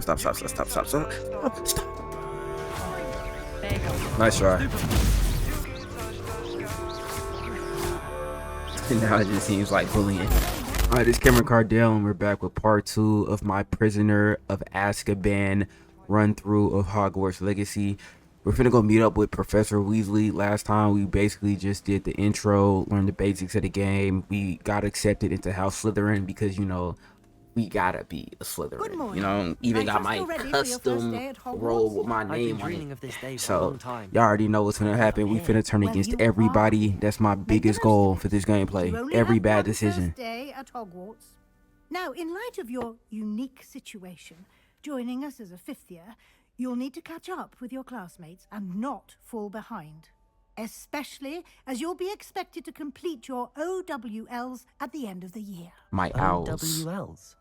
Stop. Nice try. Now it just seems like bullying. Alright, this is Cameron Cardell, and we're back with part 2 of my Prisoner of Azkaban run through of Hogwarts Legacy. We're finna go meet up with Professor Weasley. Last time we basically just did the intro, learned the basics of the game. We got accepted into House Slytherin because, you know, we gotta be a Slytherin. You know, even got my custom role with my name on it. So y'all already know what's gonna happen. We finna turn against everybody. That's my biggest goal for this gameplay. Every bad decision. At Hogwarts. Now, in light of your unique situation, joining us as a 5th year, you'll need to catch up with your classmates and not fall behind. Especially as you'll be expected to complete your OWLs at the end of the year. My owls. OWLs?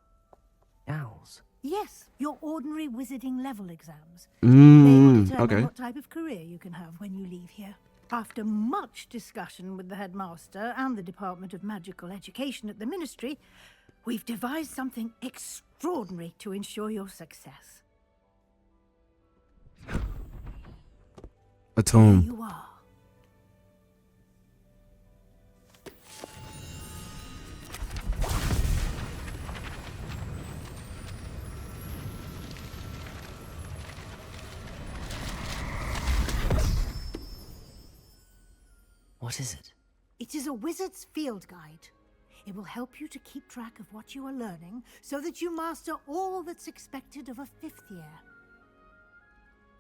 Owls? Yes, your ordinary wizarding level exams. They will determine Okay. what type of career you can have when you leave here. After much discussion with the headmaster and the Department of Magical Education at the Ministry, we've devised something extraordinary to ensure your success. A Here tome. you are. What is it? It is a wizard's field guide. It will help you to keep track of what you are learning so that you master all that's expected of a 5th year.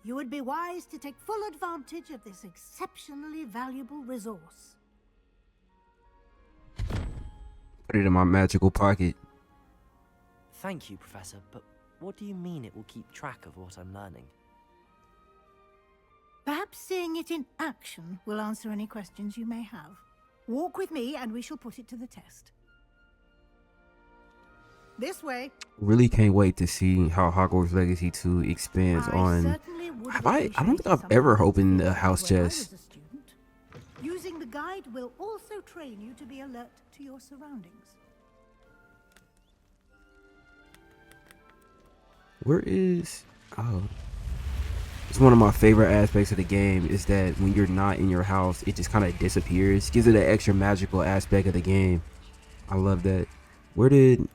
You would be wise to take full advantage of this exceptionally valuable resource. Put it in my magical pocket. Thank you, Professor, but what do you mean it will keep track of what I'm learning? Perhaps seeing it in action will answer any questions you may have. Walk with me and we shall put it to the test. This way. Really can't wait to see how Hogwarts Legacy 2 expands on. I don't think I've ever opened the house chest. Using the guide will also train you to be alert to your surroundings. Where is... Oh. It's one of my favorite aspects of the game is that when you're not in your house, it just kind of disappears. Gives it an extra magical aspect of the game. I love that. Where did...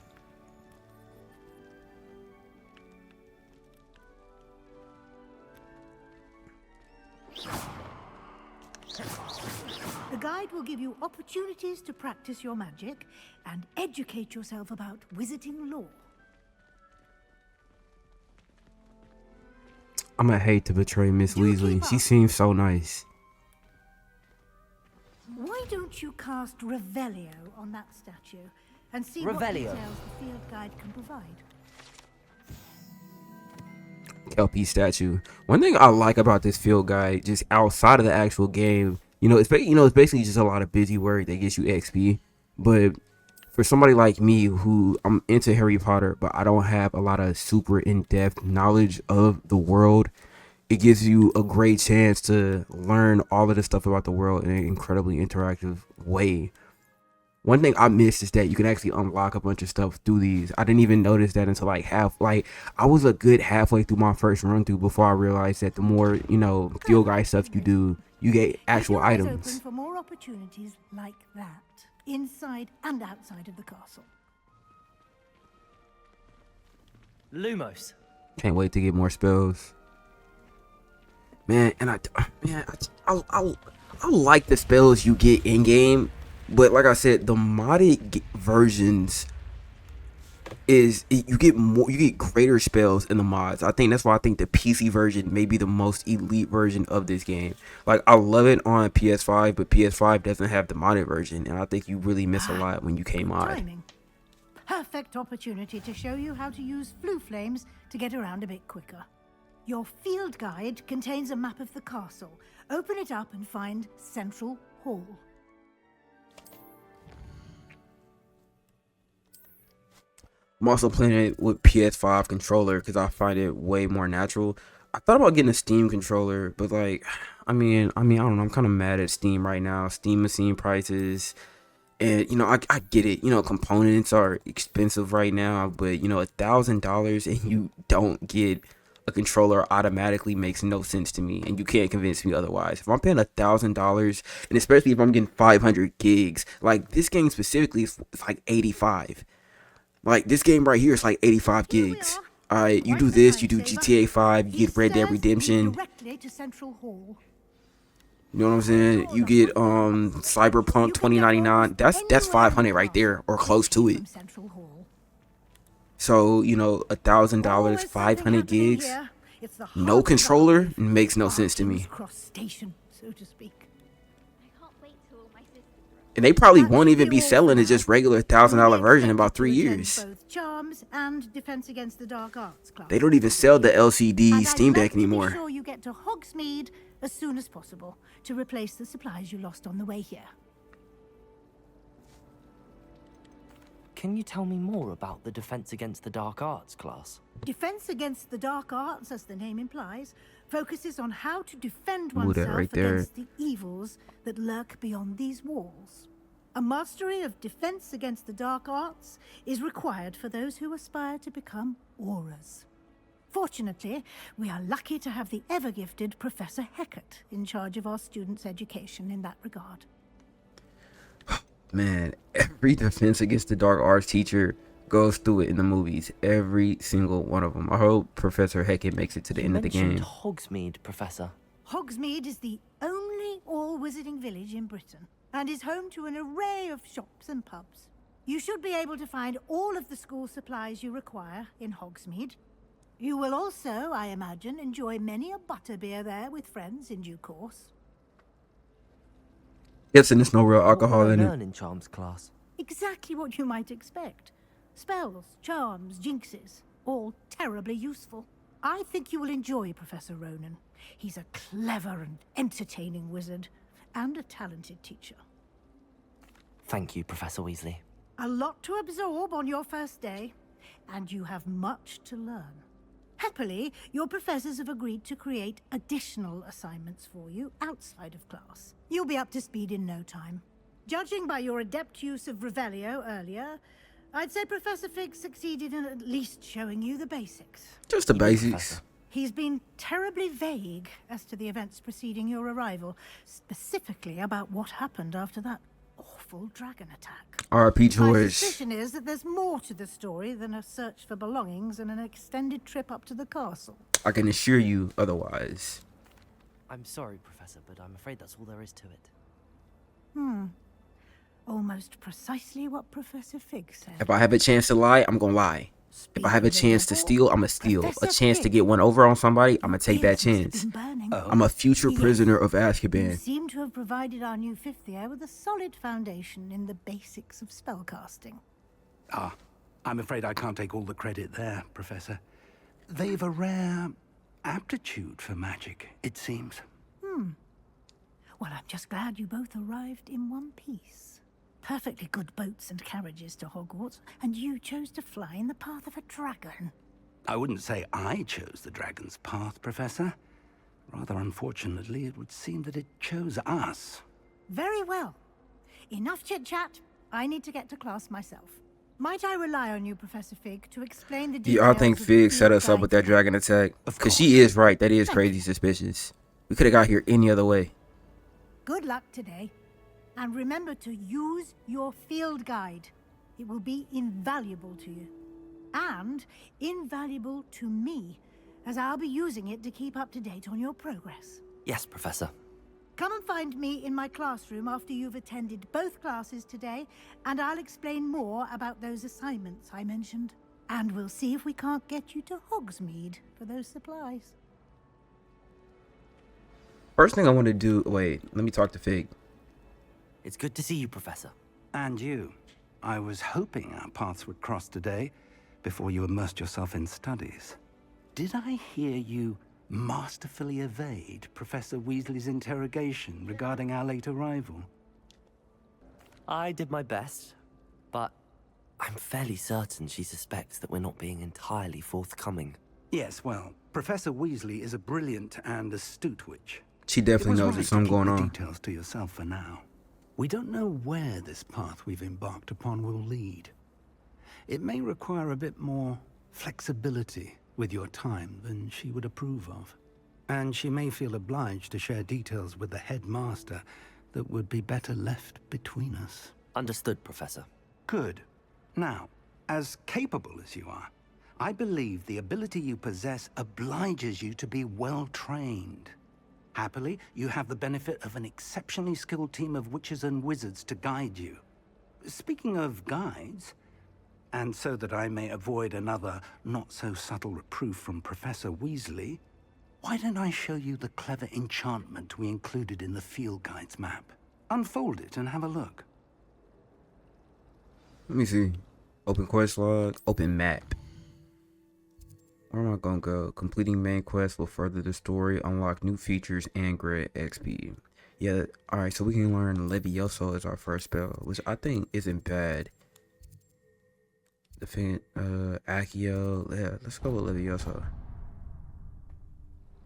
The guide will give you opportunities to practice your magic and educate yourself about wizarding lore. I'm gonna hate to betray Miss Weasley. She seems so nice. Why don't you cast Revelio on that statue and see what Revelio? details the field guide can provide? Kelpie statue. One thing I like about this field guide, just outside of the actual game, it's basically just a lot of busy work that gets you XP. But for somebody like me who I'm into Harry Potter, but I don't have a lot of super in-depth knowledge of the world, it gives you a great chance to learn all of the stuff about the world in an incredibly interactive way. One thing I missed is that you can actually unlock a bunch of stuff through these. I didn't even notice that until I was a good halfway through my first run through before I realized that the more, field guide stuff you do, you get actual items. Open for more opportunities like that, inside and outside of the castle. Lumos. Can't wait to get more spells. Man, and I like the spells you get in game, but like I said, the modded versions you get greater spells in the mods. I think that's why I think the PC version may be the most elite version of this game. Like, I love it on PS5, but PS5 doesn't have the modded version, and I think you really miss a lot when you can't mod. Timing. Perfect opportunity to show you how to use flue flames to get around a bit quicker. Your field guide contains a map of the castle. Open it up and find Central Hall. I'm also playing it with PS5 controller because I find it way more natural. I thought about getting a Steam controller, but I don't know. I'm kind of mad at Steam right now. Steam machine prices. And I get it. Components are expensive right now, but $1,000 and you don't get a controller automatically makes no sense to me, and you can't convince me otherwise. If I'm paying $1,000, and especially if I'm getting 500 gigs, like this game specifically is like 85. Like this game right here is like 85 Here we gigs. are. Alright, you Quite do the this, you time do saver. GTA 5, you These get Red Dead stairs lead Redemption. directly to Central Hall. You know what I'm saying? You get Cyberpunk You can get 2099. Hogwarts That's anywhere in 500 the right there, castle, or close to literally it. from Central Hall. So, $1,000, Always something 500 happening gigs, here. It's the no heart of the controller hive. makes no sense to King's me. Cross Station, so to speak. I can't wait till all my sisters are And they probably That won't should even be be all selling for a just now. regular You'll $1,000 be version in expected about to 3 attend years. Both Charms and Defense Against the Dark Arts class. They don't even sell the LCD And Steam I'd Deck love to be anymore. sure you get to Hogsmeade as soon as possible to replace the supplies you lost on the way here. Can you tell me more about the Defense Against the Dark Arts class? Defense Against the Dark Arts, as the name implies, focuses on how to defend Ooh, that oneself right there. against the evils that lurk beyond these walls. A mastery of Defense Against the Dark Arts is required for those who aspire to become auras. Fortunately, we are lucky to have the ever-gifted Professor Heckert in charge of our students' education in that regard. Man, every Defense Against the Dark Arts teacher goes through it in the movies. Every single one of them. I hope Professor Heckett makes it to the end of the You mentioned game. Hogsmeade, Professor. Hogsmeade is the only all-wizarding village in Britain and is home to an array of shops and pubs. You should be able to find all of the school supplies you require in Hogsmeade. You will also, I imagine, enjoy many a butterbeer there with friends in due course. Guessing there's no real What alcohol will I in learn it. in Charms class? Exactly what you might expect. Spells, charms, jinxes, all terribly useful. I think you will enjoy Professor Ronan. He's a clever and entertaining wizard, and a talented teacher. Thank you, Professor Weasley. A lot to absorb on your first day, and you have much to learn. Happily, your professors have agreed to create additional assignments for you outside of class. You'll be up to speed in no time. Judging by your adept use of Revelio earlier, I'd say Professor Fig succeeded in at least showing you the basics. Just the You do, basics. Professor. He's been terribly vague as to the events preceding your arrival, specifically about what happened after that awful dragon attack. R.I.P. My George. suspicion is that there's more to the story than a search for belongings and an extended trip up to the castle. I can assure you otherwise. I'm sorry, Professor, but I'm afraid that's all there is to it. Almost precisely what Professor Fig said. If I have a chance to lie, I'm gonna lie. If I have a chance to steal, I'm gonna steal. A chance to get one over on somebody, I'm gonna take that chance. I'm a future prisoner of You Azkaban. seem to have provided our new fifth year with a solid foundation in the basics of spellcasting. Ah, I'm afraid I can't take all the credit there, Professor. They've a rare aptitude for magic, it seems. Well, I'm just glad you both arrived in one piece. Perfectly good boats and carriages to Hogwarts, and you chose to fly in the path of a dragon. I wouldn't say I chose the dragon's path, Professor. Rather unfortunately, it would seem that it chose us. Very well. Enough chit-chat. I need to get to class myself. Might I rely on you, Professor Fig, to explain the Do details y'all think of the Fig set field us up guide with that today? dragon attack? Of Because course. she is right. That is Thank crazy you. suspicious. We could have got here any other way. Good luck today. And remember to use your field guide. It will be invaluable to you. And invaluable to me, as I'll be using it to keep up to date on your progress. Yes, Professor. Come and find me in my classroom after you've attended both classes today, and I'll explain more about those assignments I mentioned. And we'll see if we can't get you to Hogsmeade for those supplies. First thing I want to do. Wait, let me talk to Fig. It's good to see you, Professor. And you. I was hoping our paths would cross today, before you immersed yourself in studies. Did I hear you masterfully evade Professor Weasley's interrogation regarding our late arrival? I did my best, but I'm fairly certain she suspects that we're not being entirely forthcoming. Yes, well, Professor Weasley is a brilliant and astute witch. She It definitely was knows right there's to something keep going the on. details to yourself for now. We don't know where this path we've embarked upon will lead. It may require a bit more flexibility with your time than she would approve of. And she may feel obliged to share details with the headmaster that would be better left between us. Understood, Professor. Good. Now, as capable as you are, I believe the ability you possess obliges you to be well trained. Happily, you have the benefit of an exceptionally skilled team of witches and wizards to guide you. Speaking of guides, and so that I may avoid another not-so-subtle reproof from Professor Weasley, why don't I show you the clever enchantment we included in the field guide's map? Unfold it and have a look. Let me see. Open quest log, open map. Where am I gonna go? Completing main quest will further the story, unlock new features, and grant XP. Yeah, alright, so we can learn Levioso as our first spell, which I think isn't bad. Defend, Accio, yeah, let's go with Levioso.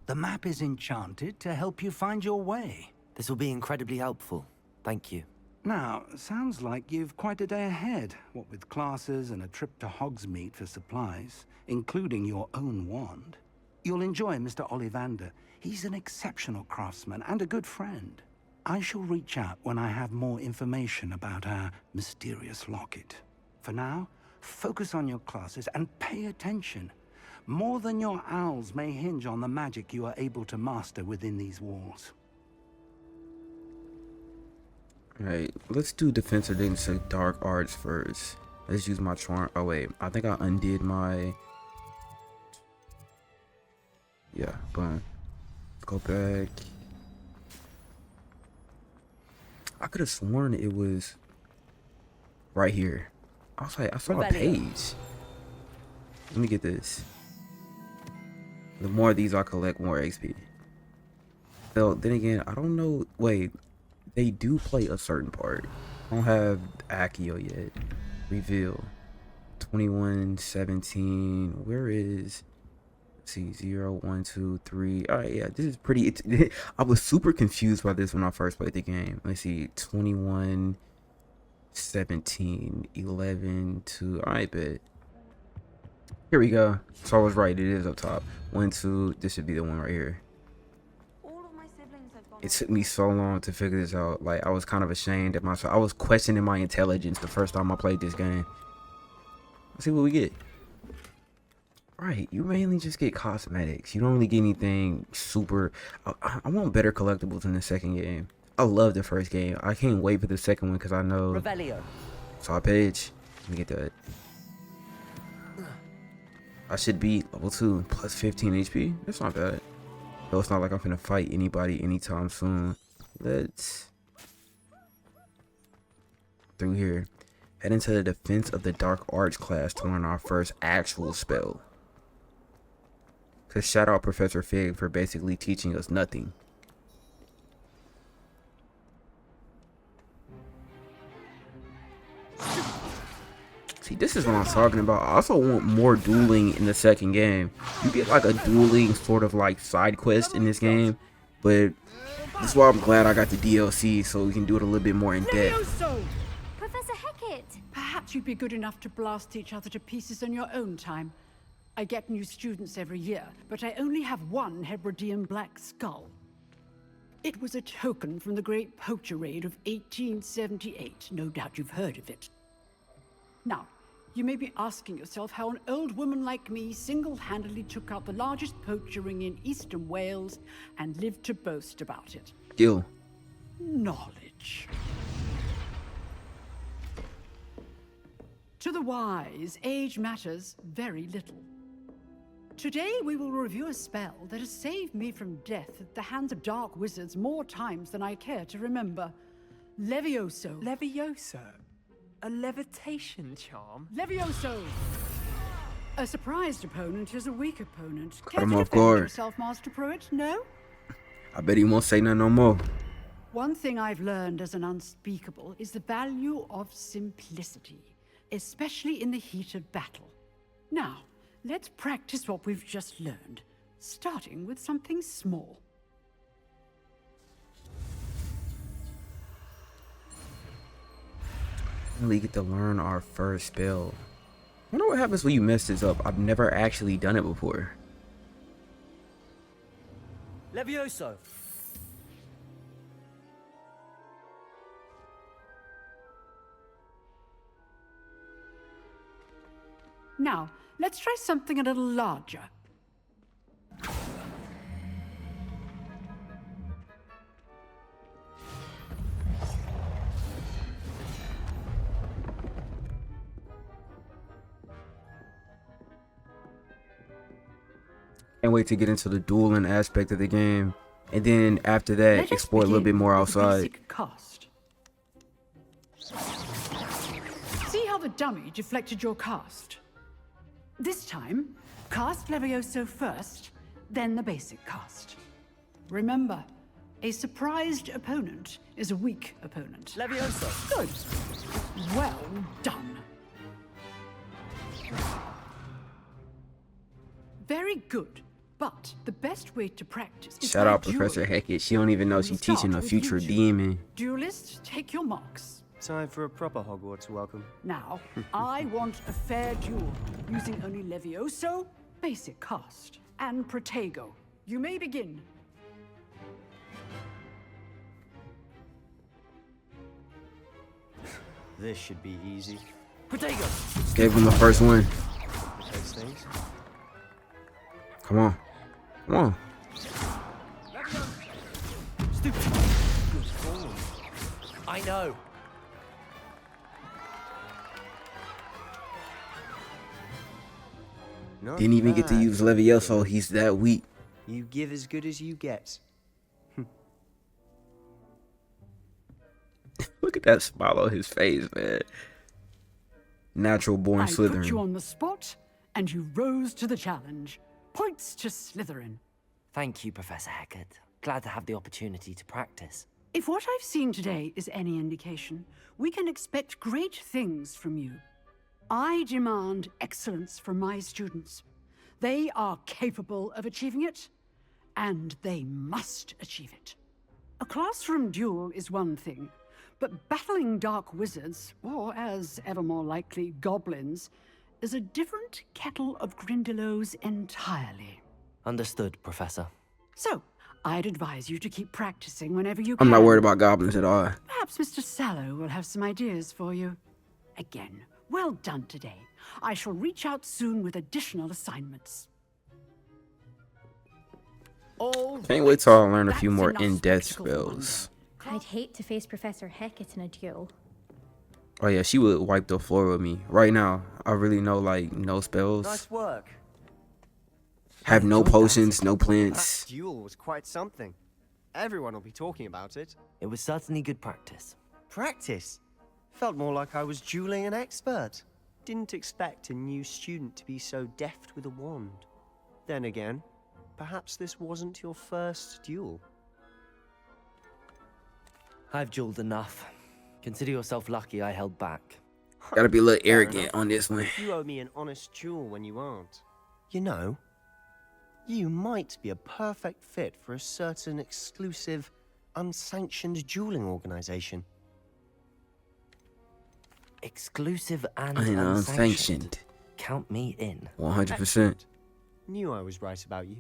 The map is enchanted to help you find your way. This will be incredibly helpful. Thank you. Now, sounds like you've quite a day ahead, what with classes and a trip to Hogsmeade for supplies, including your own wand. You'll enjoy Mr. Ollivander. He's an exceptional craftsman and a good friend. I shall reach out when I have more information about our mysterious locket. For now, focus on your classes and pay attention. More than your owls may hinge on the magic you are able to master within these walls. Alright, let's do defense against the dark arts first. Let's use my charm. Oh wait, I think I undid my... Yeah, boom. Go back. I could have sworn it was right here. I was like, I saw a page. Let me get this. The more of these I collect, more XP. So then again, I don't know. Wait, they do play a certain part. I don't have Accio yet. Reveal 2117. Where is? Let's see, 0 1 2 3. All right, yeah, this is pretty. I was super confused by this when I first played the game. Let's see, 21 17 11 2. All right, bet. Here we go. So I was right. It is up top. 1 2. This should be the one right here. It took me so long to figure this out. Like, I was kind of ashamed of myself. I was questioning my intelligence the first time I played this game. Let's see what we get. Right, you mainly just get cosmetics. You don't really get anything super. I want better collectibles in the second game. I love the first game. I can't wait for the second one because I know. Revelio. Top page. Let me get that. I should be level 2 plus 15 HP. That's not bad. Though it's not like I'm gonna fight anybody anytime soon. Let's through here. Head into the defense of the dark arts class to learn our first actual spell. Cause shout out Professor Fig for basically teaching us nothing. See, this is what I'm talking about. I also want more dueling in the second game. You get like a dueling sort of like side quest in this game, but this is why I'm glad I got the DLC so we can do it a little bit more in depth. Professor Hecat! Perhaps you'd be good enough to blast each other to pieces in your own time. I get new students every year, but I only have one Hebridean black skull. It was a token from the Great Poacher Raid of 1878. No doubt you've heard of it. Now, you may be asking yourself how an old woman like me single-handedly took out the largest poacher ring in eastern Wales and lived to boast about it. Skill. Knowledge. To the wise, age matters very little. Today we will review a spell that has saved me from death at the hands of dark wizards more times than I care to remember. Levioso. Levioso? A levitation charm? Levioso! A surprised opponent is a weak opponent. Cut Care him to off defend guard. yourself, Master Pruitt? No? I bet he won't say nothing no more. One thing I've learned as an unspeakable is the value of simplicity, especially in the heat of battle. Now, let's practice what we've just learned, starting with something small. finally get to learn our first spell. I wonder what happens when you mess this up. I've never actually done it before. Levioso. Now, let's try something a little larger. Can't wait to get into the dueling aspect of the game, and then after that, Let us explore a little bit begin more with the outside. basic cast. See how the dummy deflected your cast? This time, cast Levioso first, then the basic cast. Remember, a surprised opponent is a weak opponent. Levioso. Good. Well done. Very good. But the best way to practice is Shout by out Professor dueling. Heckett. She don't even know We'll she's start teaching a with future you two. demon. Duelists, take your marks. Time for a proper Hogwarts welcome. Now, I want a fair duel, using only Levioso, basic cast, and Protego. You may begin. This should be easy. Protego. Gave him the first one. Those things. Come on. Come on. Stupid. Good form. I know. Not Didn't even get to bad. use Levioso. He's that weak. You give as good as you get. Look at that smile on his face, man. Natural born I put you Slytherin. on the spot, and you rose to the challenge. Points to Slytherin. Thank you, Professor Heckett. Glad to have the opportunity to practice. If what I've seen today is any indication, we can expect great things from you. I demand excellence from my students. They are capable of achieving it, and they must achieve it. A classroom duel is one thing, but battling dark wizards, or as ever more likely, goblins, is a different kettle of Grindylows entirely. Understood, Professor. So, I'd advise you to keep practicing whenever you can. I'm not worried about goblins at all. Perhaps Mr. Sallow will have some ideas for you. Again, well done today. I shall reach out soon with additional assignments. All Can't wait till I learn a That's few more enough in-depth spectacle for one spells. I'd hate to face Professor Heckett in a duel. Oh yeah, she would wipe the floor with me. Right now, I really know like no spells. Nice work. Have no enjoyed that. potions, no That plants. duel was quite something. Everyone will be talking about it. It was certainly good practice. Practice. Felt more like I was dueling an expert. Didn't expect a new student to be so deft with a wand. Then again, perhaps this wasn't your first duel. I've dueled enough. Consider yourself lucky I held back. Gotta be a little Fair arrogant enough. on this one. You owe me an honest duel when you aren't. You know, you might be a perfect fit for a certain exclusive, unsanctioned dueling organization. Exclusive and I know, unsanctioned. unsanctioned. Count me in. 100%. Knew I was right about you.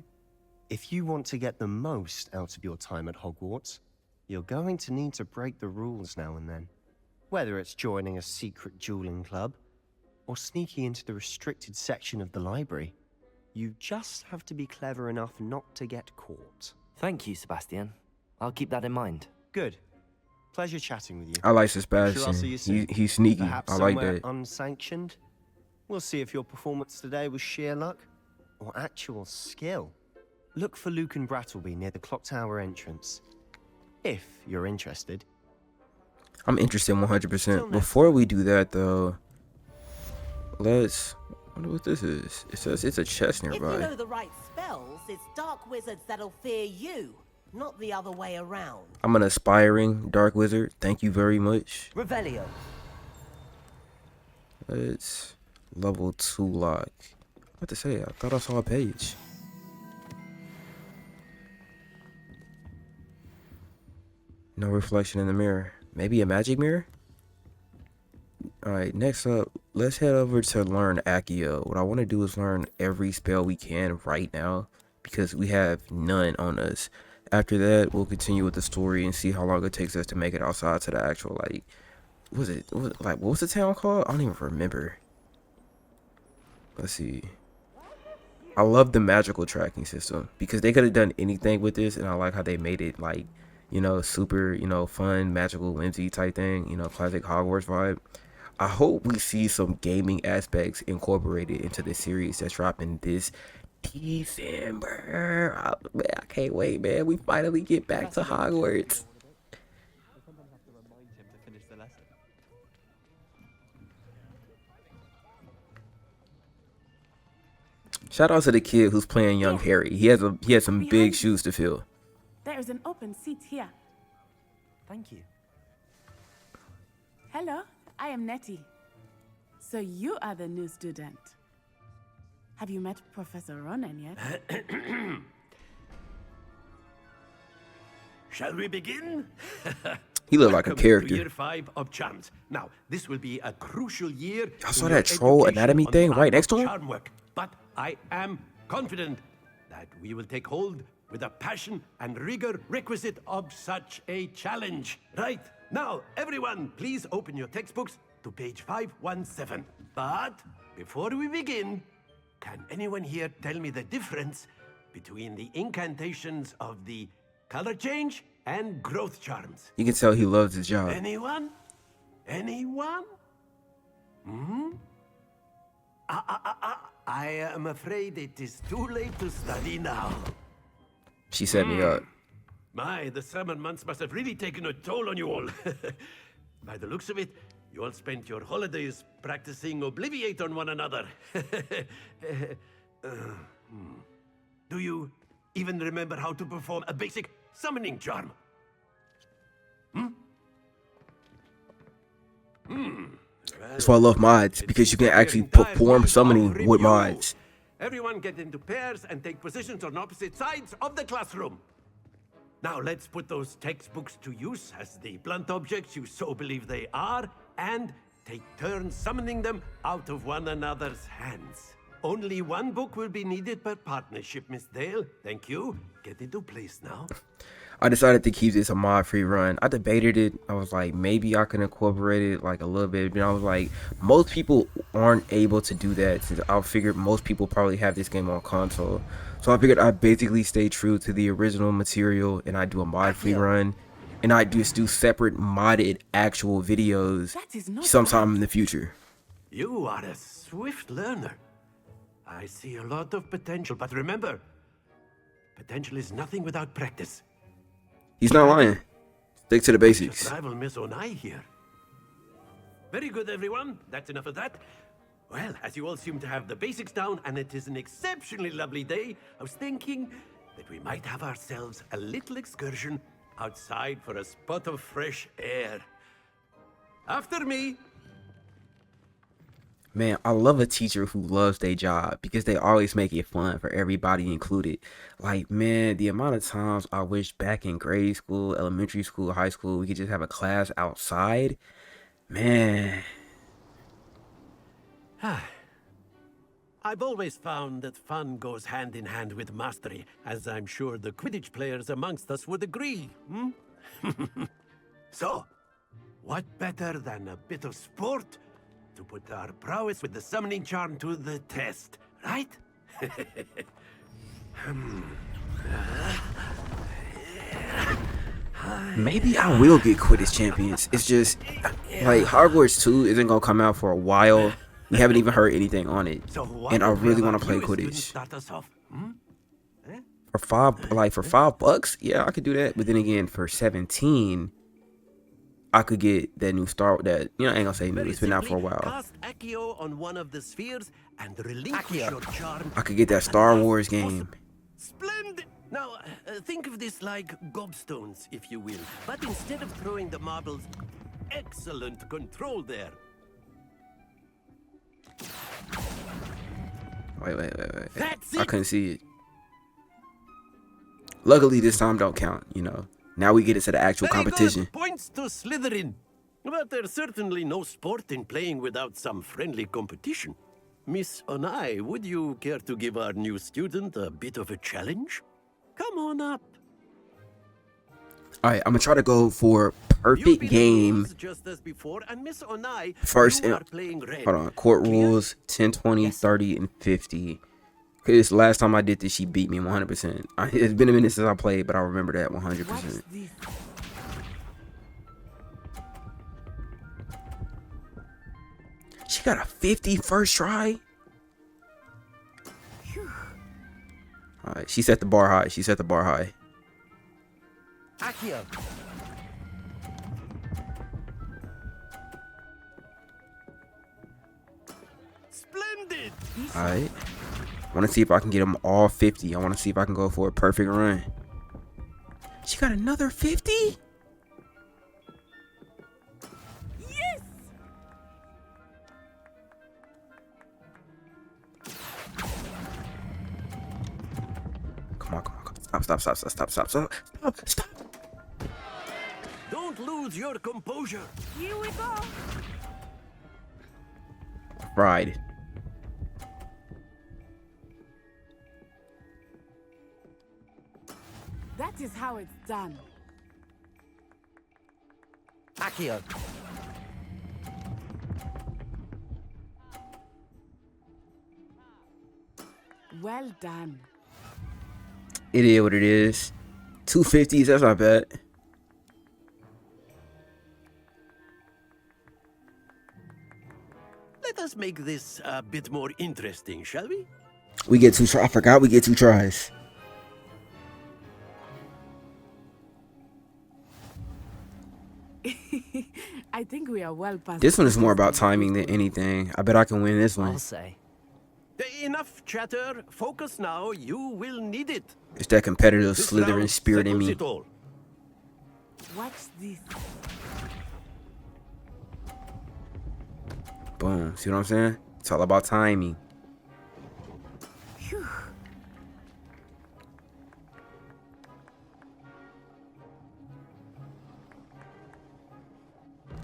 If you want to get the most out of your time at Hogwarts, you're going to need to break the rules now and then. Whether it's joining a secret dueling club, or sneaking into the restricted section of the library, you just have to be clever enough not to get caught. Thank you, Sebastian. I'll keep that in mind. Good. Pleasure chatting with you. I like Sure I'll Sebastian. see you soon. He's sneaky. Perhaps I like somewhere that. unsanctioned. We'll see if your performance today was sheer luck or actual skill. Look for Luke and Brattleby near the clock tower entrance. If you're interested. I'm interested Till 100%. next Before we do that though, let's wonder what this is. It says it's a chest If you nearby. know the right spells, it's dark wizards that'll fear you, not the other way around. I'm an aspiring dark wizard. Thank you very much. Revelio. Let's level 2 lock. What to say? I thought I saw a page. No reflection in the mirror. Maybe a magic mirror? All right, next up, let's head over to learn Accio. What I want to do is learn every spell we can right now because we have none on us. After that, we'll continue with the story and see how long it takes us to make it outside to the actual, like, what was the town called? I don't even remember. Let's see. I love the magical tracking system because they could have done anything with this, and I like how they made it, like, you know, super, you know, fun, magical, whimsy type thing, you know, classic Hogwarts vibe. I hope we see some gaming aspects incorporated into the series that's dropping this December. Man, I can't wait, man. We finally get back to Hogwarts. Shout out to the kid who's playing young Harry. He has some big shoes to fill. There is an open seat here. Thank you. Hello, I am Nettie. So you are the new student. Have you met Professor Ronan yet? Shall we begin? He looked like a Welcome character. to year 5 of Charms. Now, this will be a crucial year. Y'all saw that troll anatomy thing right next to him? Charm work, but I am confident that we will take hold with the passion and rigor requisite of such a challenge. Right, now, everyone, please open your textbooks to page 517. But before we begin, can anyone here tell me the difference between the incantations of the color change and growth charms? You can tell he loves his job. Anyone? Anyone? I am afraid it is too late to study now. She set me up. My, the summer months must have really taken a toll on you all. By the looks of it, you all spent your holidays practicing Obliviate on one another. Do you even remember how to perform a basic summoning charm? That's why I love mods, because you can actually perform summoning with mods. Everyone get into pairs and take positions on opposite sides of the classroom. Now let's put those textbooks to use as the blunt objects you so believe they are, and take turns summoning them out of one another's hands. Only one book will be needed per partnership, Miss Dale. Thank you. Get into place now. I decided to keep this a mod-free run. I debated it. I was like, maybe I can incorporate it like a little bit. But I was like, most people aren't able to do that. Since I figured most people probably have this game on console. So I figured I'd basically stay true to the original material and I do a mod-free run. And I just do separate modded actual videos sometime in the future. You are a swift learner. I see a lot of potential, but remember, potential is nothing without practice. He's not lying. Stick to the basics. Just rival Miss Onai here. Very good, everyone. That's enough of that. Well, as you all seem to have the basics down, and it is an exceptionally lovely day, I was thinking that we might have ourselves a little excursion outside for a spot of fresh air. After me. Man, I love a teacher who loves their job because they always make it fun for everybody included. Like, man, the amount of times I wish back in grade school, elementary school, high school, we could just have a class outside. Man. I've always found that fun goes hand in hand with mastery, as I'm sure the Quidditch players amongst us would agree. So, what better than a bit of sport to put our prowess with the summoning charm to the test, right? Maybe I will get Quidditch champions. It's just, like, Hogwarts 2 isn't going to come out for a while. We haven't even heard anything on it. And I really want to play Quidditch. For $5, yeah, I could do that. But then again, for 17, I could get that new Star that, you know, I ain't gonna say new, it's been out for a while. Cast Accio on one of the spheres and relinquish your charm. I could get that Star Wars game. Splendid! Now, think of this like gobstones, if you will. But instead of throwing the marbles, excellent control there. Wait. That's I it. couldn't see it. Luckily, this time don't count, you know. Now we get into the actual Very competition. Good. Points to Slytherin. But there's certainly no sport in playing without some friendly competition. Miss Onai, would you care to give our new student a bit of a challenge? Come on up. All right, I'm gonna try to go for perfect You beat the game rules just as before, and Miss Onai, first. you And are playing red. hold on, court Clear? rules 10, 20, Yes. 30, and 50. Cause last time I did this, she beat me 100%. It's been a minute since I played, but I remember that 100%. Watch this. She got a 50 first try. All right, she set the bar high. She set the bar high. Accio. Splendid! All right. I want to see if I can get them all 50. I want to see if I can go for a perfect run. She got another 50? Yes! Come on, come on, come on. Stop. Don't lose your composure. Here we go. Ride. That is how it's done. Accio. Well done. It is what it is. 250s, that's not bad. Let us make this a bit more interesting, shall we? We get 2 tries. I forgot we get 2 tries. I think we are well past. This one is more about timing than anything. I bet I can win this one. I'll say. Enough chatter. Focus now. You will need it. It's that competitive This Slytherin round spirit in settles me. it all. Watch this. Boom. See what I'm saying? It's all about timing. Phew.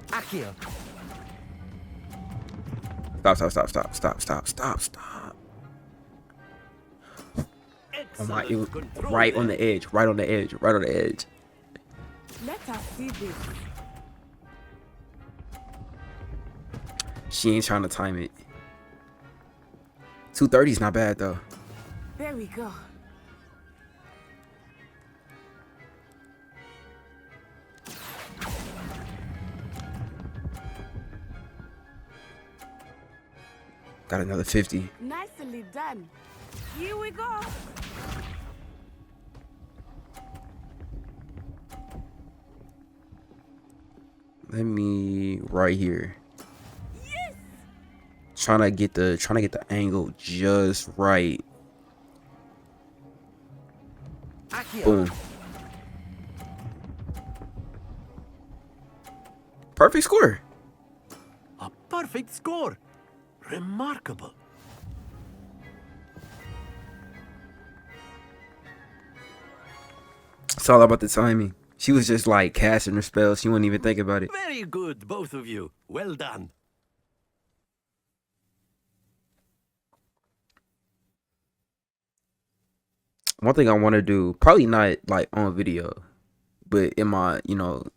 Accio. Stop. Oh my, it was Excellent control right on there. the edge. Right on the edge. Let us see this. She ain't trying to time it. 230 is not bad though. There we go. Got another 50. Nicely done. Here we go. Let me right here. Yes. Trying to get the angle just right. Accio. Boom. Perfect score. A perfect score. Remarkable. It's all about the timing. She was just like casting her spell. She wouldn't even think about it. Very good, both of you. Well done. One thing I want to do, probably not like on video, but in my,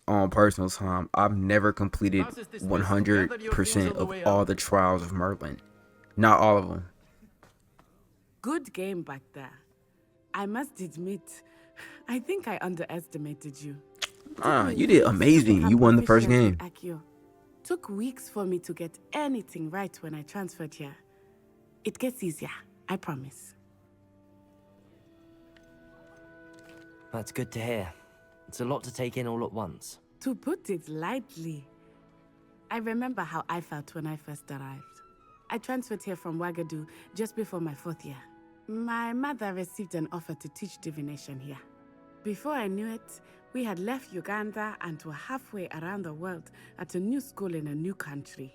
on personal time, I've never completed 100% of all the trials of Merlin. Not all of them. Good game back there. I must admit, I think I underestimated you. You did amazing. You won the first game. Accio. Took weeks for me to get anything right when I transferred here. It gets easier, I promise. That's good to hear. It's a lot to take in all at once. To put it lightly, I remember how I felt when I first arrived. I transferred here from Wagadu just before my 4th year. My mother received an offer to teach divination here. Before I knew it, we had left Uganda and were halfway around the world at a new school in a new country.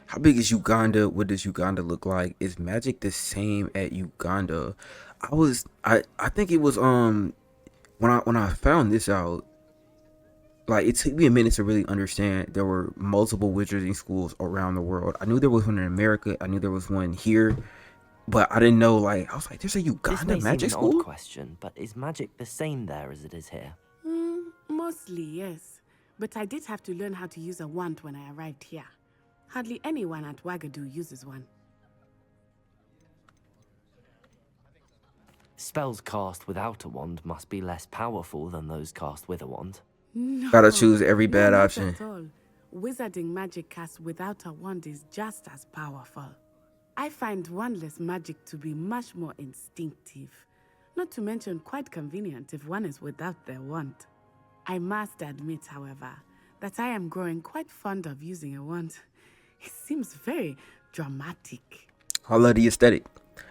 How big is Uganda? What does Uganda look like? Is magic the same at Uganda? I think it was when I found this out, like it took me a minute to really understand there were multiple wizarding schools around the world. I knew there was one in America. I knew there was one here, but I didn't know. Like I was like, there's a This Uganda may magic seem an odd school. question, but is magic the same there as it is here? Mostly, yes. But I did have to learn how to use a wand when I arrived here. Hardly anyone at Wagadu uses one. Spells cast without a wand must be less powerful than those cast with a wand. No, Gotta choose every bad not option. at all. Wizarding magic cast without a wand is just as powerful. I find wandless magic to be much more instinctive. Not to mention quite convenient if one is without their wand. I must admit, however, that I am growing quite fond of using a wand. It seems very dramatic. I love the aesthetic.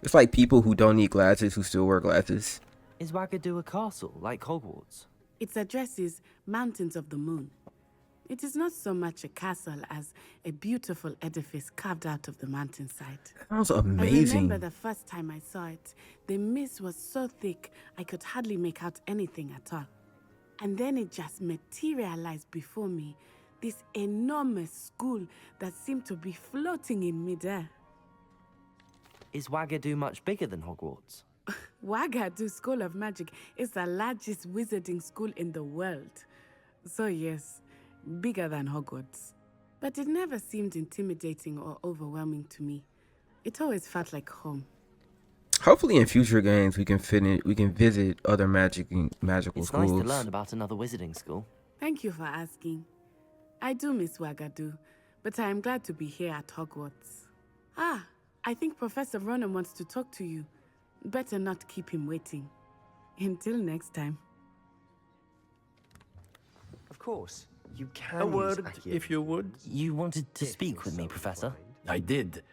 It's like people who don't need glasses who still wear glasses. Is Wagadu a castle, like Hogwarts? Its address is Mountains of the Moon. It is not so much a castle as a beautiful edifice carved out of the mountainside. That sounds I amazing. remember the first time I saw it, the mist was so thick I could hardly make out anything at all. And then it just materialized before me, this enormous school that seemed to be floating in midair. Is Wagadu much bigger than Hogwarts? Wagadu School of Magic is the largest wizarding school in the world. So yes, bigger than Hogwarts. But it never seemed intimidating or overwhelming to me. It always felt like home. Hopefully in future games we can visit other magical It's schools. nice to learn about another wizarding school. Thank you for asking. I do miss Wagadu, but I am glad to be here at Hogwarts. Ah, I think Professor Ronan wants to talk to you. Better not keep him waiting. Until next time. Of course, you can A use word, Accio. if you would. You wanted to speak with me, Professor? I did.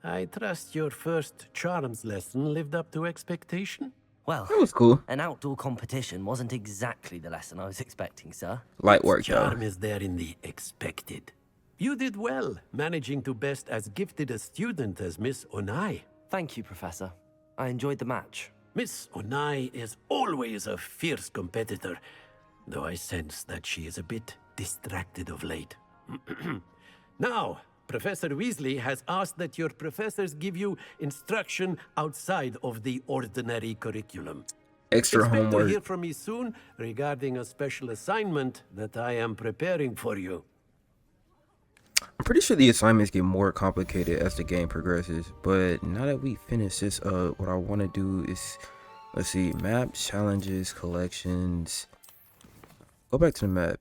I trust your first charms lesson lived up to expectation? Well, That was cool. an outdoor competition wasn't exactly the lesson I was expecting, sir. Light work though. Charm is there in the expected. You did well, managing to best as gifted a student as Miss Onai. Thank you, Professor. I enjoyed the match. Miss Onai is always a fierce competitor, though I sense that she is a bit distracted of late. Now, Professor Weasley has asked that your professors give you instruction outside of the ordinary curriculum. Extra Expect to homework. hear from me soon regarding a special assignment that I am preparing for you. I'm pretty sure the assignments get more complicated as the game progresses, but now that we finish this up, what I want to do is, let's see, map, challenges, collections. Go back to the map.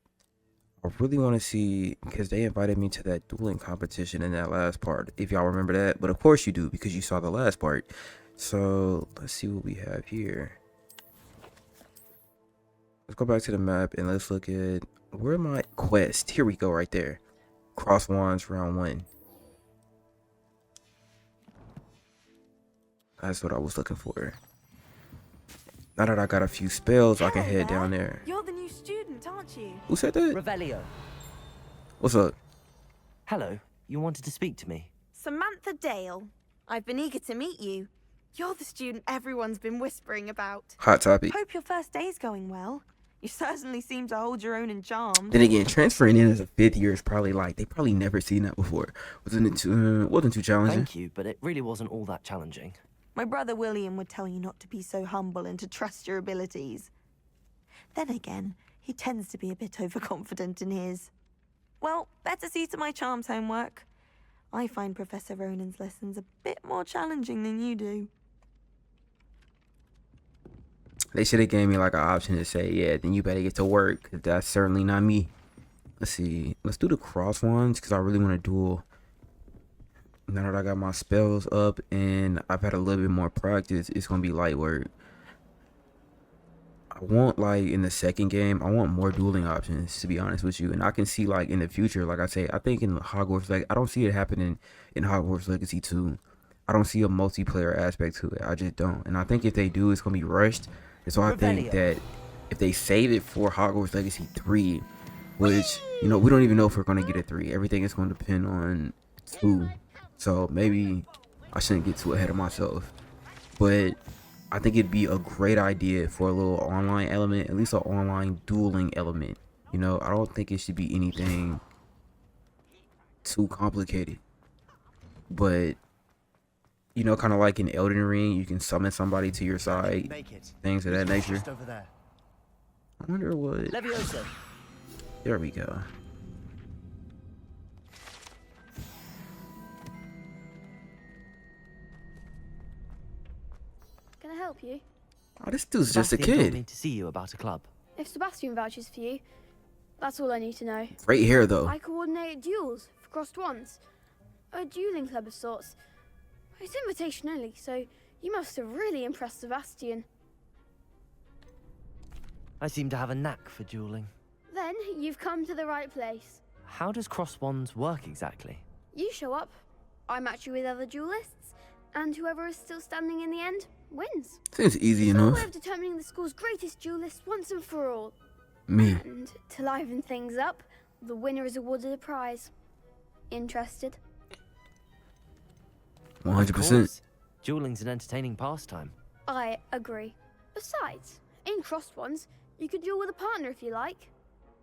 I really want to see, because they invited me to that dueling competition in that last part, if y'all remember that, but of course you do, because you saw the last part. So, let's see what we have here. Let's go back to the map, and let's look at, where my quest? Here we go, right there. Cross wands round 1. That's what I was looking for. Now that I got a few spells, I can head down there. You're the new student, aren't you? Who said that? Revelio. What's up? Hello, you wanted to speak to me? Samantha Dale. I've been eager to meet you. You're the student everyone's been whispering about. Hot topic. Hope your first day's going well. You certainly seem to hold your own in charms. Then again, transferring in as a 5th year is probably like, they probably never seen that before. Wasn't too challenging. Thank you, but it really wasn't all that challenging. My brother William would tell you not to be so humble and to trust your abilities. Then again, he tends to be a bit overconfident in his. Well, better see to my charms homework. I find Professor Ronan's lessons a bit more challenging than you do. They should have gave me like an option to say, yeah, then you better get to work, 'cause that's certainly not me. Let's see. Let's do the cross ones, because I really want to duel. Now that I got my spells up and I've had a little bit more practice, it's going to be light work. I want, like, in the second game, I want more dueling options, to be honest with you. And I can see, like, in the future, like I say, I think in Hogwarts, like, I don't see it happening in Hogwarts Legacy 2. I don't see a multiplayer aspect to it. I just don't. And I think if they do, it's going to be rushed. And so I think that if they save it for Hogwarts Legacy 3, which, you know, we don't even know if we're going to get a 3. Everything is going to depend on 2. So maybe I shouldn't get too ahead of myself. But I think it'd be a great idea for a little online element, at least an online dueling element You know, I don't think it should be anything too complicated. But, you know, kind of like in Elden Ring, you can summon somebody to your side, things of that nature. Just over there. I wonder what... Levioso. There we go. Can I help you? Oh, this dude's just a Sebastian told me kid. to see you about a club. If Sebastian vouches for you, that's all I need to know. Great hair, though. I coordinate duels for crossed wands. A dueling club of sorts. It's invitation only, so you must have really impressed Sebastian. I seem to have a knack for dueling. Then you've come to the right place. How does cross wands work exactly? You show up, I match you with other duelists, and whoever is still standing in the end wins. Seems easy It's a enough. way of determining the school's greatest duelist once and for all. Me. And to liven things up, the winner is awarded a prize. Interested? 100%. Of course. Dueling's an entertaining pastime. I agree. Besides, in crossed ones, you could duel with a partner if you like.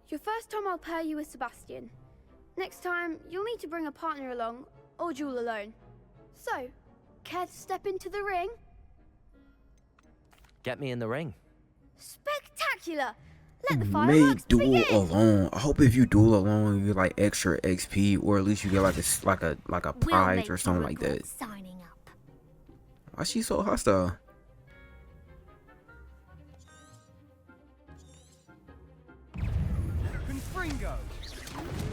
Your first time I'll pair you with Sebastian. Next time, you'll need to bring a partner along, or duel alone. So, care to step into the ring? Get me in the ring. Spectacular! Let the May fireworks duel begin! alone. I hope if you duel alone, you get like extra XP, or at least you get like a prize or something like that. Signing up. Why she so hostile? Confringo.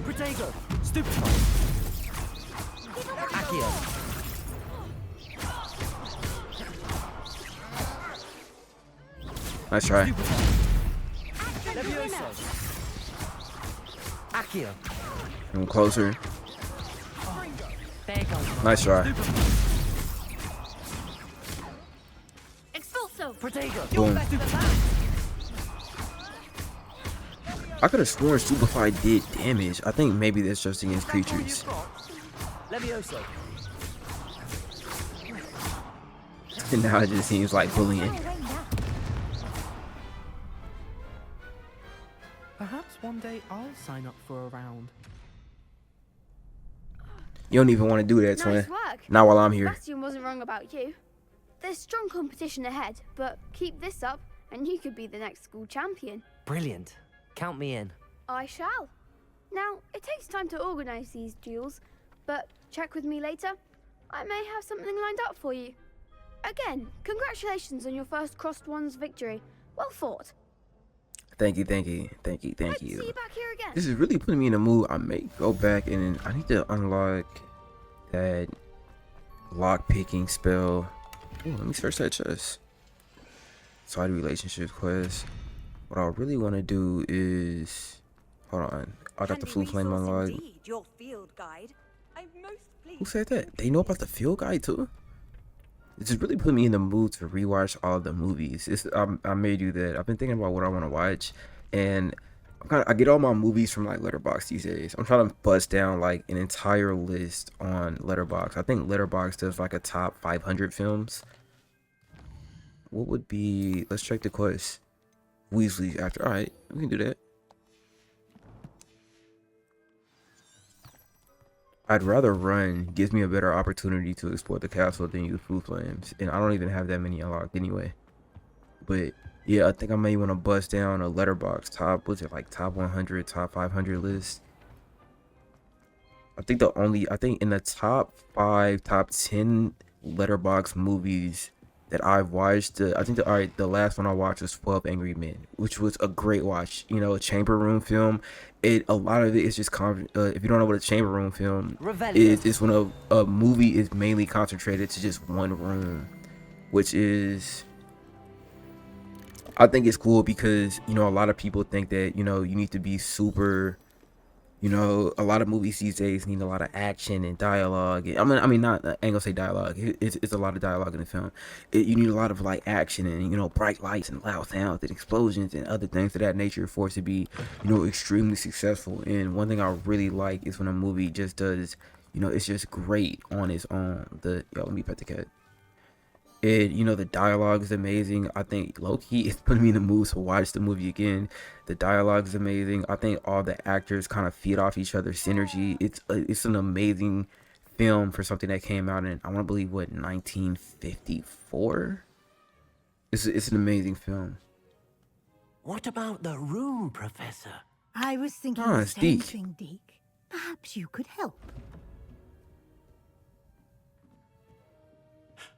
Protego. Stupefy. Accio. Nice try. Levioso. Accio. Come closer. There goes. Nice try. Expulso! Protego. Boom. I could have sworn Stupefy did damage. I think maybe that's just against creatures. Levioso. And now it just seems like bullying. Perhaps one day I'll sign up for a round. You don't even want to do that, Nice twin. work. Not while I'm here. Sebastian wasn't wrong about you. There's strong competition ahead, but keep this up and you could be the next school champion. Brilliant. Count me in. I shall. Now, it takes time to organise these duels, but check with me later. I may have something lined up for you. Again, congratulations on your first crossed ones victory. Well fought. Thank you, thank you, thank you, thank Hope to see you. you back here again. This is really putting me in the mood. I may go back and I need to unlock that lock picking spell. Ooh, let me search that chest. Side relationships quest. What I really want to do is, hold on. I got the flute flame unlocked. Your field guide. I'm most pleased. Who said that? They know about the field guide too? This is really putting me in the mood to rewatch all the movies. I may do that. I've been thinking about what I want to watch, and I get all my movies from like Letterboxd these days. I'm trying to bust down like an entire list on Letterboxd. I think Letterboxd does like a top 500 films. What would be? Let's check the quest. Weasley after. All right, we can do that. I'd rather run. Gives me a better opportunity to explore the castle than use blue flames, and I don't even have that many unlocked anyway. But yeah, I think I may want to bust down a Letterboxd top. Was it like top 100, top 500 list? I think in the top 5, top 10 Letterboxd movies that I've watched, I think the last one I watched was 12 Angry Men, which was a great watch. You know, a chamber room film. A lot of it is just if you don't know what a chamber room film is, it's when a movie is mainly concentrated to just one room, which is, I think it's cool because, you know, a lot of people think that, you know, you need to be super, you know, a lot of movies these days need a lot of action and dialogue. I ain't gonna say dialogue. It's a lot of dialogue in the film. You need a lot of like action and, you know, bright lights and loud sounds and explosions and other things of that nature for it to be, you know, extremely successful. And one thing I really like is when a movie just does, you know, it's just great on its own. Let me pet the cat. And you know, the dialogue is amazing. I think low-key it's putting me in the mood to watch the movie again. The dialogue is amazing. I think all the actors kind of feed off each other's synergy. It's an amazing film for something that came out in, I want to believe, what, 1954. It's an amazing film. What about the room, Professor? I was thinking Ah, the it's same Deke. thing, Deke. Perhaps you could help.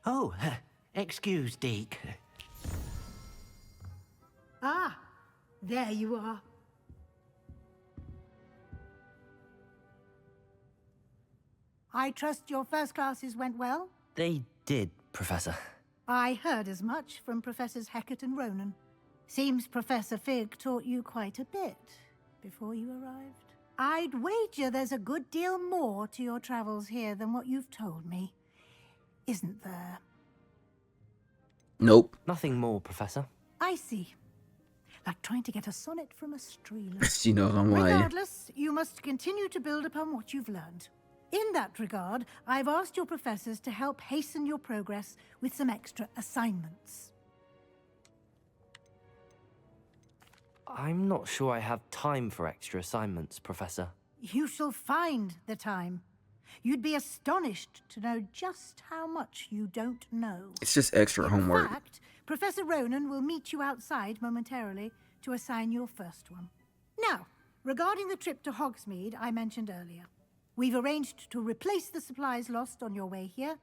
Oh, excuse, Deke. Ah, there you are. I trust your first classes went well? They did, Professor. I heard as much from Professors Hecat and Ronan. Seems Professor Fig taught you quite a bit before you arrived. I'd wager there's a good deal more to your travels here than what you've told me. Isn't there? Nope. Nothing more, Professor. I see. Like trying to get a sonnet from a stream. She knows I'm lying. Regardless, you must continue to build upon what you've learned. In that regard, I've asked your professors to help hasten your progress with some extra assignments. I'm not sure I have time for extra assignments, Professor. You shall find the time. You'd be astonished to know just how much you don't know. It's just extra homework. In fact, Professor Ronan will meet you outside momentarily to assign your first one. Now, regarding the trip to Hogsmeade I mentioned earlier, we've arranged to replace the supplies lost on your way here,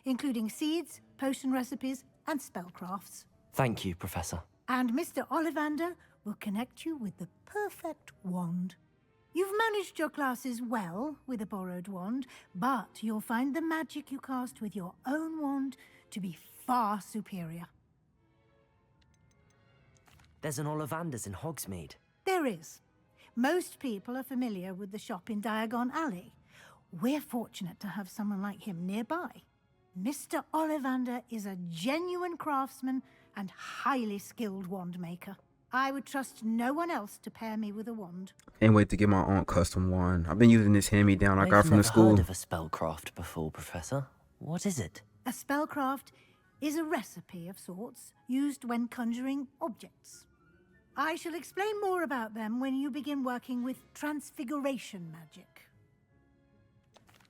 including seeds, potion recipes, and spellcrafts. Thank you, Professor. And Mr. Ollivander will connect you with the perfect wand. You've managed your classes well with a borrowed wand, but you'll find the magic you cast with your own wand to be far superior. There's an Ollivander's in Hogsmeade. There is. Most people are familiar with the shop in Diagon Alley. We're fortunate to have someone like him nearby. Mr. Ollivander is a genuine craftsman and highly skilled wand maker. I would trust no one else to pair me with a wand. Can't wait to get my own custom wand. I've been using this hand-me-down I got from the I've school. never heard of a spellcraft before, Professor. What is it? A spellcraft is a recipe of sorts used when conjuring objects. I shall explain more about them when you begin working with transfiguration magic.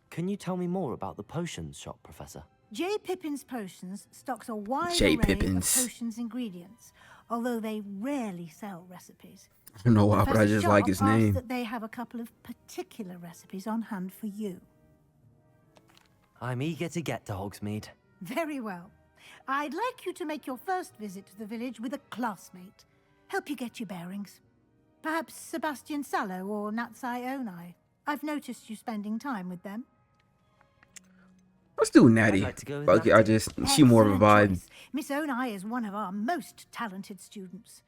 Can you tell me more about the potions shop, Professor? J. Pippin's Potions stocks a wide J. array Pippin's. of potions ingredients, although they rarely sell recipes. I don't know why, but I Professor just like Sharp his asked name. that they have a couple of particular recipes on hand for you. I'm eager to get to Hogsmeade. Very well. I'd like you to make your first visit to the village with a classmate. Help you get your bearings. Perhaps Sebastian Sallow or Natsai Onai. I've noticed you spending time with them. Let's do Natty. like to go with Fuck it, Natty. she more of a Excellent vibe. choice. Miss Onai is one of our most talented students.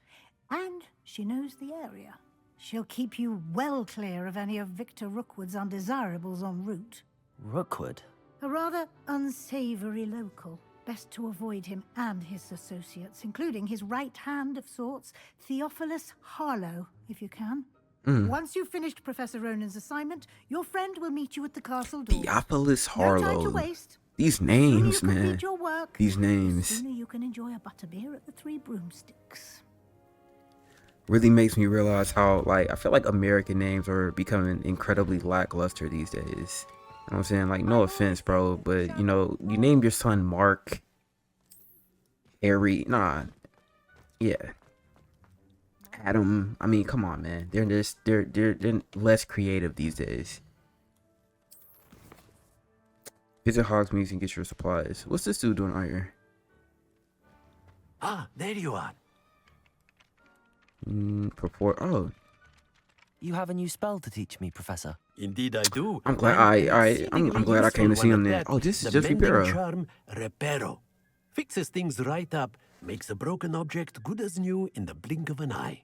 And she knows the area. She'll keep you well clear of any of Victor Rookwood's undesirables en route. Rookwood? A rather unsavory local. Best to avoid him and his associates, including his right hand of sorts, Theophilus Harlow, if you can. Once you've finished Professor Ronan's assignment, your friend will meet you at the castle door. Theophilus No time to Harlow. waste. These The sooner you names, man. complete your work, These the names sooner you can enjoy a butterbeer at the Three Broomsticks. really makes me realize how, like, I feel like American names are becoming incredibly lackluster these days. You know what I'm saying? Like, no offense, bro, but, you know, you named your son Mark, Harry, nah, yeah, Adam. I mean, come on, man. They're less creative these days. Visit Hogsmeade and get your supplies. What's this dude doing out here? Ah, there you are. Purport. Oh, You have a new spell to teach me, Professor. Indeed I do. I'm glad. I'm glad I came to see him then. Oh, this is just the mending Reparo. charm Reparo. Fixes things right up, makes a broken object good as new in the blink of an eye.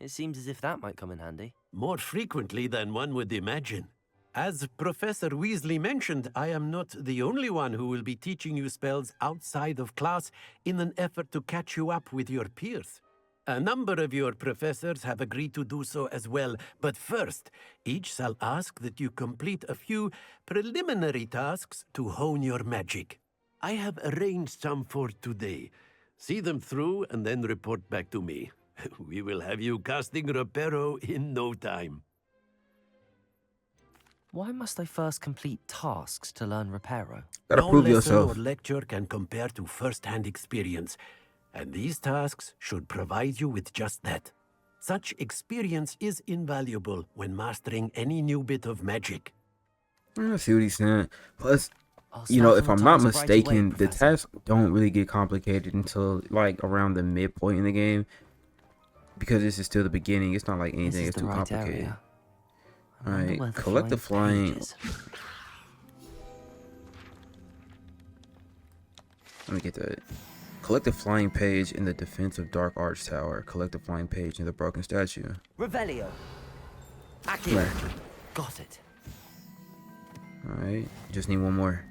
It seems as if that might come in handy. More frequently than one would imagine. As Professor Weasley mentioned, I am not the only one who will be teaching you spells outside of class in an effort to catch you up with your peers. A number of your professors have agreed to do so as well, but first, each shall ask that you complete a few preliminary tasks to hone your magic. I have arranged some for today. See them through and then report back to me. We will have you casting Reparo in no time. Why must I first complete tasks to learn Reparo? Gotta No prove lesson yourself. or lecture can compare to first-hand experience, and these tasks should provide you with just that. Such experience is invaluable when mastering any new bit of magic. I see what he's saying. Plus, I'll you know, start if on I'm the not task right away, mistaken, the Professor. tasks don't really get complicated until like around the midpoint in the game, because this is still the beginning. It's not like This anything is is the too right complicated. area. I All wonder right, where the collect the flying. page is. Let me get that. Collect the flying page in the defense of Dark Arch Tower. Collect the flying page in the broken statue. Revelio. Come here. Got it. Alright, just need one more.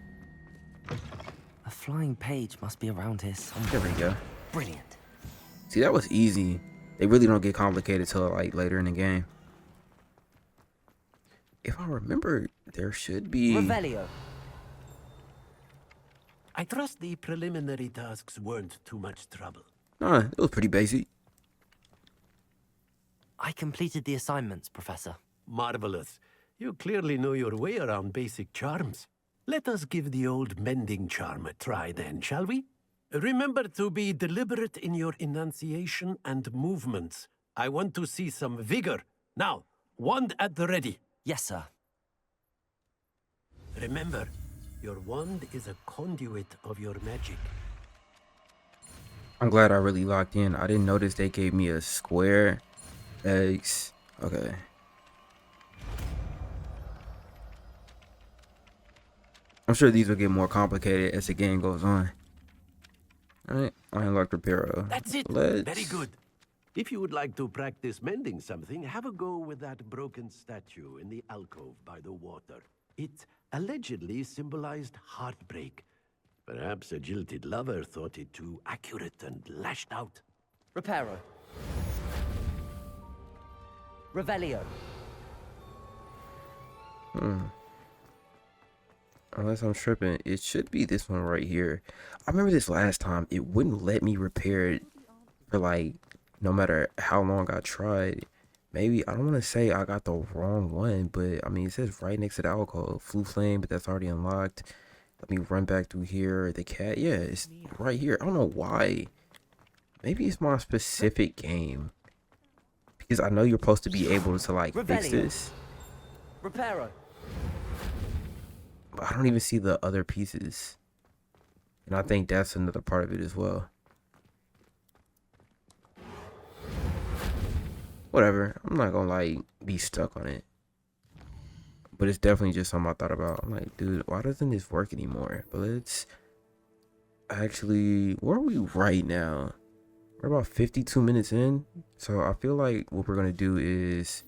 A flying page must be around here somewhere. There we go. Brilliant. See, that was easy. They really don't get complicated till like later in the game. If I remember, there should be... Revelio. I trust the preliminary tasks weren't too much trouble. Nah, it was pretty basic. I completed the assignments, Professor. Marvelous. You clearly know your way around basic charms. Let us give the old mending charm a try then, shall we? Remember to be deliberate in your enunciation and movements. I want to see some vigor. Now, wand at the ready. Yes, sir. Remember, your wand is a conduit of your magic. I'm glad I really locked in. I didn't notice they gave me a square X. Okay. I'm sure these will get more complicated as the game goes on. Alright, I unlocked Reparo. That's it. Let's... Very good. If you would like to practice mending something, have a go with that broken statue in the alcove by the water. It allegedly symbolized heartbreak. Perhaps a jilted lover thought it too accurate and lashed out. Reparo. Revelio. Unless I'm tripping, it should be this one right here. I remember this last time. It wouldn't let me repair it for like, no matter how long I tried. Maybe, I don't want to say I got the wrong one, but I mean, it says right next to the alcohol. Flu Flame, but that's already unlocked. Let me run back through here. The cat, yeah, it's right here. I don't know why. Maybe it's my specific game. Because I know you're supposed to be able to like fix this. Reparo. But I don't even see the other pieces. And I think that's another part of it as well. Whatever. I'm not gonna like be stuck on it. But it's definitely just something I thought about. I'm like, dude, why doesn't this work anymore? But let's actually, where are we right now? We're about 52 minutes in. So I feel like what we're gonna do is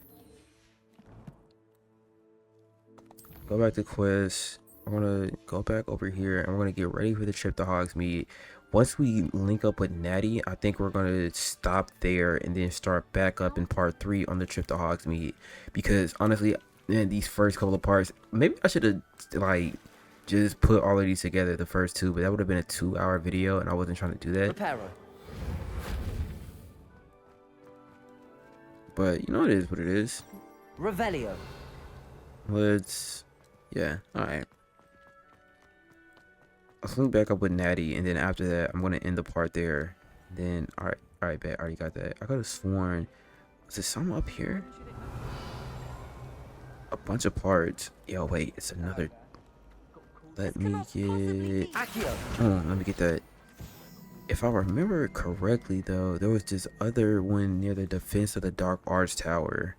go back to quest. I'm gonna go back over here and we're gonna get ready for the trip to Hogsmeade. Once we link up with Natty, I think we're gonna stop there and then start back up in part 3 on the trip to Hogsmeade. Because honestly, in these first couple of parts, maybe I should have like just put all of these together, the first two, but that would have been a 2-hour video and I wasn't trying to do that. Reparo. But you know, it is what it is. Revelio. Let's, yeah, alright. Let's link back up with Natty, and then after that, I'm gonna end the part there. Then, alright, bet, I already got that. I could have sworn, was there something up here? A bunch of parts. Yo, wait, it's another. Let me get. Oh, let me get that. If I remember correctly, though, there was this other one near the defense of the Dark Arch Tower,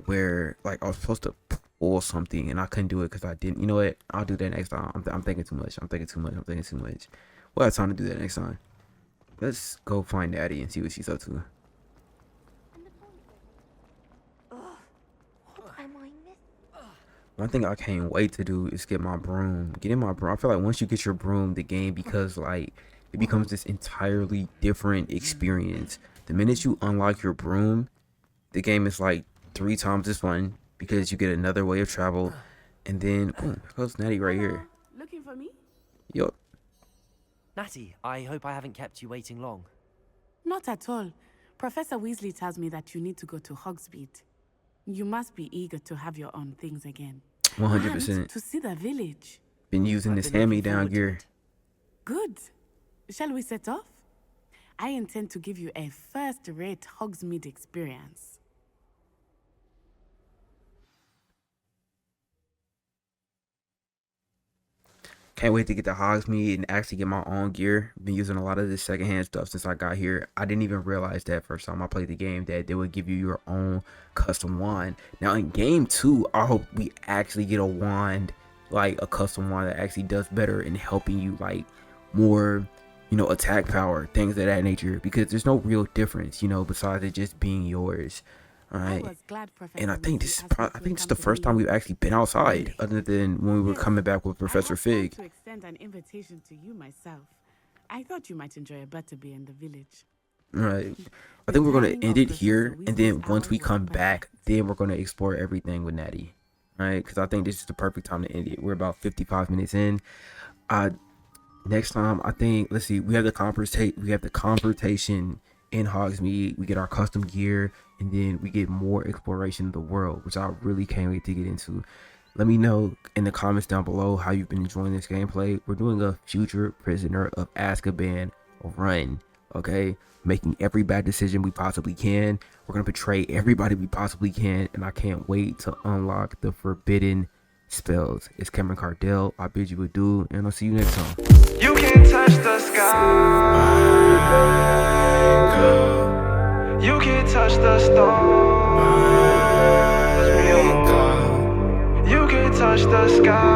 where like I was supposed to pull something and I couldn't do it because I didn't. You know what? I'll do that next time. I'm thinking too much. I'm thinking too much. We'll have time to do that next time. Let's go find Natty and see what she's up to. One thing I can't wait to do is get my broom. Getting my broom. I feel like once you get your broom, the game it becomes this entirely different experience. The minute you unlock your broom, the game is like 3 times as fun because you get another way of travel. And then, boom, here goes Natty right here. Looking for me? Yup. Natty, I hope I haven't kept you waiting long. Not at all. Professor Weasley tells me that you need to go to Hogsmeade. You must be eager to have your own things again. 100%. And to see the village. Been using this hand-me-down gear. Good. Shall we set off? I intend to give you a first-rate Hogsmeade experience. Can't wait to get to Hogsmeade and actually get my own gear. Been using a lot of this secondhand stuff since I got here. I didn't even realize that first time I played the game that they would give you your own custom wand. Now in game 2, I hope we actually get a wand, like a custom wand that actually does better in helping you, like more, you know, attack power, things of that nature. Because there's no real difference, you know, besides it just being yours. Alright, and I think this is the first time we've actually been outside, other than when we were coming back with Professor Fig. To extend an invitation to you myself. I thought you might enjoy a butterbeer in the village. Alright, I think we're gonna end it here, and then once we come back, then we're gonna explore everything with Natty. Alright, because I think this is the perfect time to end it. We're about 55 minutes in. Next time, I think, let's see, we have the confrontation in Hogsmeade. We get our custom gear, and then we get more exploration of the world, which I really can't wait to get into. Let me know in the comments down below how you've been enjoying this gameplay. We're doing a future prisoner of Azkaban run, okay? Making every bad decision we possibly can. We're gonna betray everybody we possibly can, and I can't wait to unlock the forbidden spells. It's Cameron Cardell. I bid you adieu, and I'll see you next time. You can't touch the sky. You can't touch the stars. You can't touch the sky.